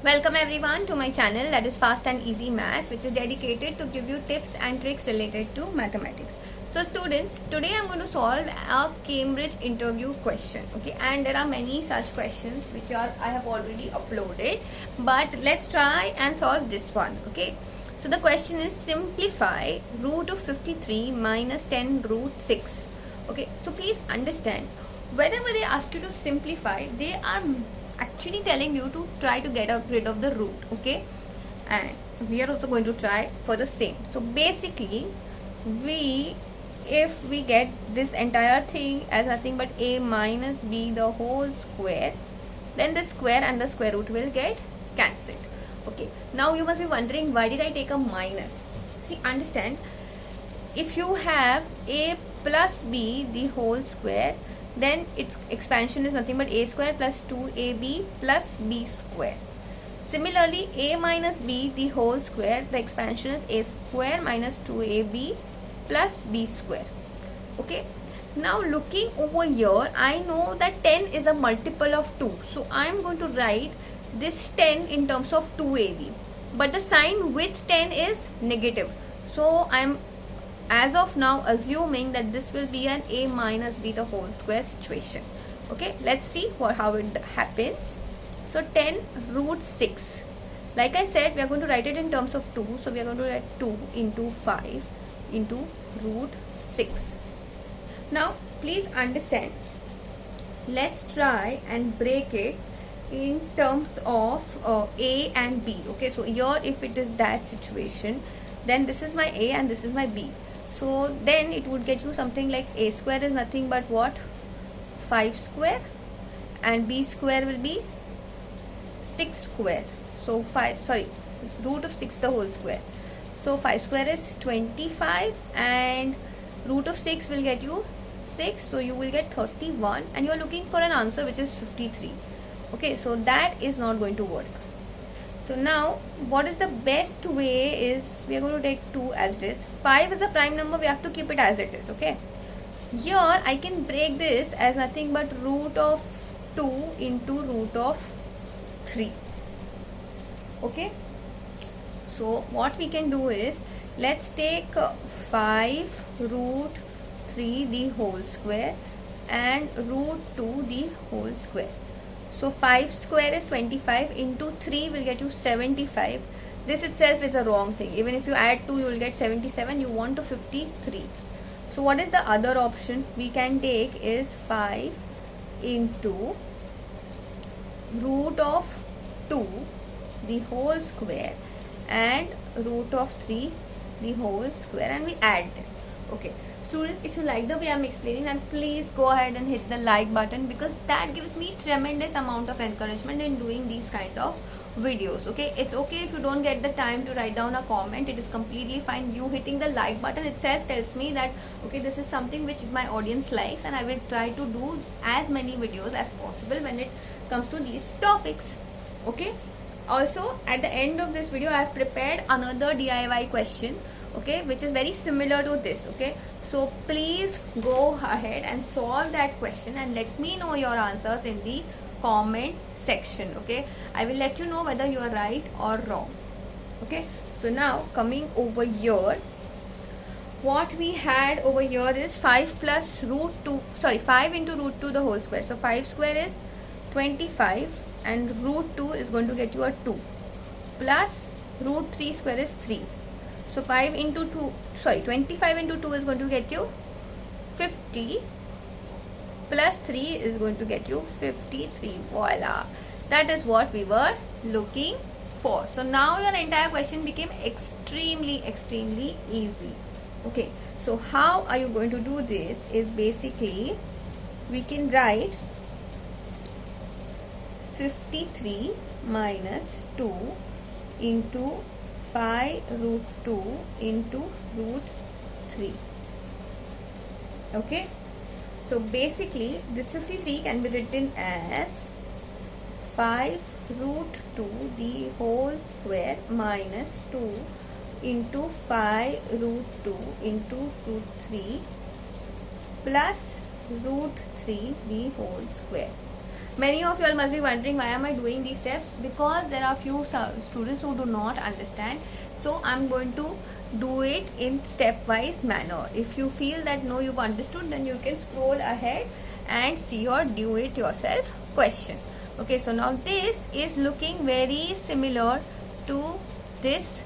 Welcome everyone to my channel, that is Fast and Easy Maths, which is dedicated to give you tips and tricks related to mathematics. So students, today I'm going to solve a Cambridge interview question, okay, and there are many such questions which I have already uploaded, but let's try and solve this one, okay. So the question is, simplify root of 53 minus 10 root 6. Okay, so please understand, whenever they ask you to simplify, they are actually telling you to try to get rid of the root, okay, and we are also going to try for the same. So basically, if we get this entire thing as nothing but a minus b the whole square, then the square and the square root will get cancelled. Okay, now you must be wondering, why did I take a minus? See, understand, if you have a plus b the whole square, then its expansion is nothing but a square plus 2ab plus b square. Similarly, a minus b the whole square, the expansion is a square minus 2ab plus b square. Okay, now looking over here, I know that 10 is a multiple of 2, so I am going to write this 10 in terms of 2ab, but the sign with 10 is negative, so I am as of now assuming that this will be an a minus b the whole square situation. Okay, let's see how it happens. So 10 root 6, like I said, we are going to write it in terms of 2, so we are going to write 2 into 5 into root 6. Now please understand, let's try and break it in terms of a and b. Okay, so here if it is that situation, then this is my a and this is my b. So then it would get you something like a square is nothing but what? 5 square, and b square will be 6 square. So root of 6 the whole square. So 5 square is 25 and root of 6 will get you 6. So you will get 31 and you are looking for an answer which is 53. Okay, so that is not going to work. So now what is the best way is, we are going to take 2 as it is. 5 is a prime number, we have to keep it as it is. Okay, here I can break this as nothing but root of 2 into root of 3. Okay, so what we can do is, let's take 5 root 3 the whole square and root 2 the whole square. So 5 square is 25 into 3 will get you 75. This itself is a wrong thing. Even if you add 2, you will get 77. You want to 53. So what is the other option we can take is 5 into root of 2 the whole square and root of 3 the whole square, and we add them. Okay, students, if you like the way I'm explaining, then please go ahead and hit the like button, because that gives me tremendous amount of encouragement in doing these kind of videos. Okay, it's okay if you don't get the time to write down a comment, it is completely fine. You hitting the like button itself tells me that okay, this is something which my audience likes, and I will try to do as many videos as possible when it comes to these topics. Okay, also at the end of this video I have prepared another DIY question, okay, which is very similar to this. Okay, so please go ahead and solve that question and let me know your answers in the comment section. Okay, I will let you know whether you are right or wrong. Okay, so now coming over here, what we had over here is 5 plus root 2, 5 into root 2 the whole square. So 5 square is 25 and root 2 is going to get you a 2 plus root 3 square is 3. So 25 into 2 is going to get you 50 plus 3 is going to get you 53. Voila, that is what we were looking for. So now your entire question became extremely easy. Okay, so how are you going to do this is, basically we can write 53 minus 2 into 5 root 2 into root 3. Okay, so basically this 53 can be written as 5 root 2 the whole square minus 2 into 5 root 2 into root 3 plus root 3 the whole square. Many of you all must be wondering why am I doing these steps, because there are few students who do not understand, so I'm going to do it in stepwise manner. If you feel that no, you've understood, then you can scroll ahead and see your do it yourself question. Okay, so now this is looking very similar to this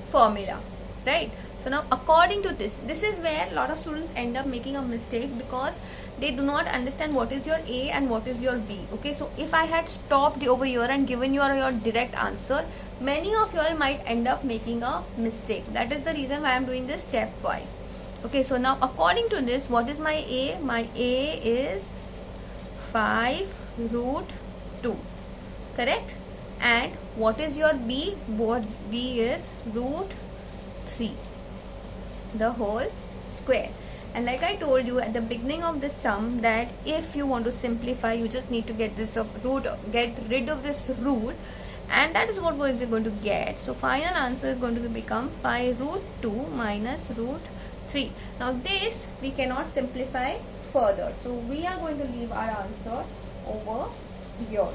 formula, right? So now according to this is where a lot of students end up making a mistake, because they do not understand what is your A and what is your B. Okay, so if I had stopped over here and given you your direct answer, many of you all might end up making a mistake. That is the reason why I'm doing this stepwise. Okay, so now according to this, what is my A? My A is 5√2, correct? And what is your B? What B is √3, the whole square. And like I told you at the beginning of this sum, that if you want to simplify, you just need to get this root, get rid of this root, and that is what we're going to get. So final answer is going to become 5√2 minus √3. Now this we cannot simplify further, so we are going to leave our answer over here.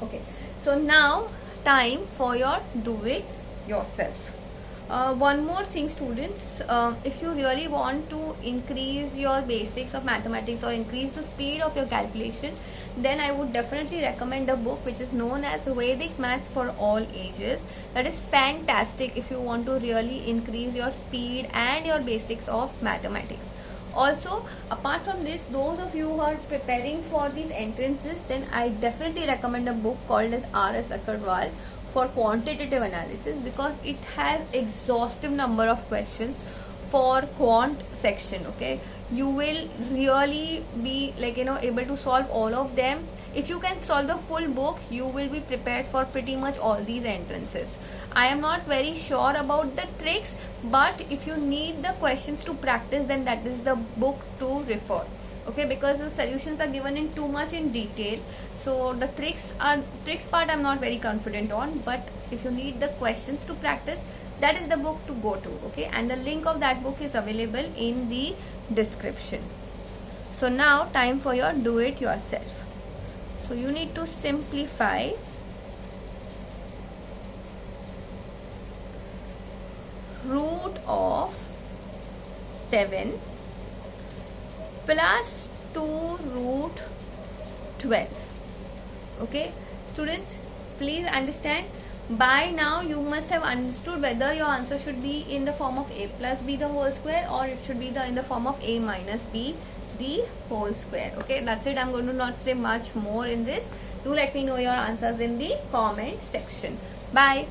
Okay, so now time for your do it yourself. One more thing, students, if you really want to increase your basics of mathematics or increase the speed of your calculation, then I would definitely recommend a book which is known as Vedic Maths for All Ages. That is fantastic if you want to really increase your speed and your basics of mathematics. Also, apart from this, those of you who are preparing for these entrances, then I definitely recommend a book called as R.S. Agarwal for quantitative analysis, because it has exhaustive number of questions for quant section. Okay, you will really be able to solve all of them. If you can solve the full book, you will be prepared for pretty much all these entrances. I am not very sure about the tricks, but if you need the questions to practice, then that is the book to refer. Okay, because the solutions are given in too much in detail, so the tricks part I'm not very confident on, but if you need the questions to practice, that is the book to go to. Okay, and the link of that book is available in the description. So now time for your do it yourself. So you need to simplify root of 7 plus 2√12. Okay, students, please understand, by now you must have understood whether your answer should be in the form of A plus B the whole square, or it should be in the form of A minus B the whole square. Okay, that's it. I'm going to not say much more in this. Do let me know your answers in the comment section. Bye.